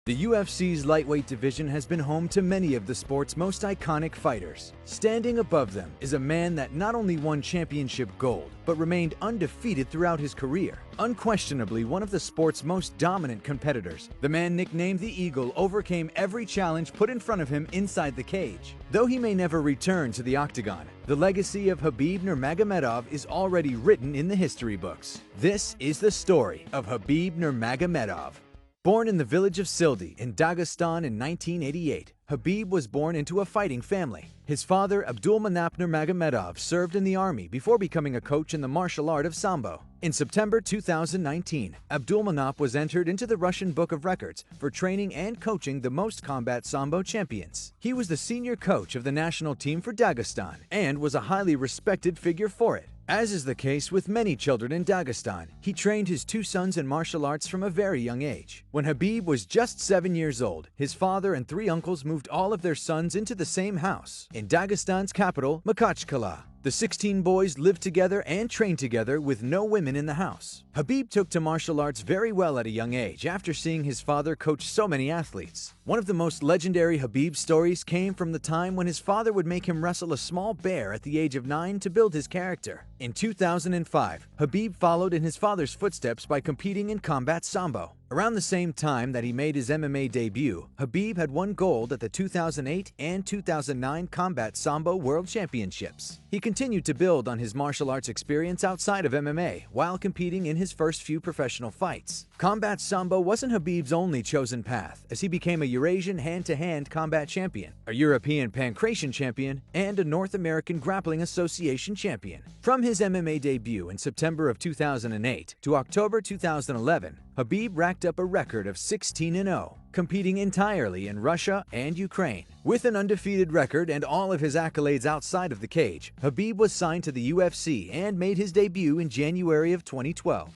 The UFC's lightweight division has been home to many of the sport's most iconic fighters. Standing above them is a man that not only won championship gold, but remained undefeated throughout his career. Unquestionably one of the sport's most dominant competitors, the man nicknamed the Eagle overcame every challenge put in front of him inside the cage. Though he may never return to the octagon, the legacy of Khbib Nurmagomedov is already written in the history books. This is the story of Khbib Nurmagomedov. Born in the village of Sildi in Dagestan in 1988, Khbib was born into a fighting family. His father, Abdulmanap Nurmagomedov, served in the army before becoming a coach in the martial art of Sambo. In September 2019, Abdulmanap was entered into the Russian Book of Records for training and coaching the most combat Sambo champions. He was the senior coach of the national team for Dagestan and was a highly respected figure for it. As is the case with many children in Dagestan, he trained his two sons in martial arts from a very young age. When Khbib was just 7 years old, his father and 3 uncles moved all of their sons into the same house in Dagestan's capital, Makhachkala. The 16 boys lived together and trained together with no women in the house. Khbib took to martial arts very well at a young age after seeing his father coach so many athletes. One of the most legendary Khbib stories came from the time when his father would make him wrestle a small bear at the age of 9 to build his character. In 2005, Khbib followed in his father's footsteps by competing in combat Sambo. Around the same time that he made his MMA debut, Khbib had won gold at the 2008 and 2009 Combat Sambo World Championships. He continued to build on his martial arts experience outside of MMA while competing in his first few professional fights. Combat Sambo wasn't Khbib's only chosen path, as he became a Eurasian hand-to-hand combat champion, a European pancration champion, and a North American Grappling Association champion. From his MMA debut in September of 2008 to October 2011, Khbib racked up a record of 16-0, competing entirely in Russia and Ukraine. With an undefeated record and all of his accolades outside of the cage, Khbib was signed to the UFC and made his debut in January of 2012.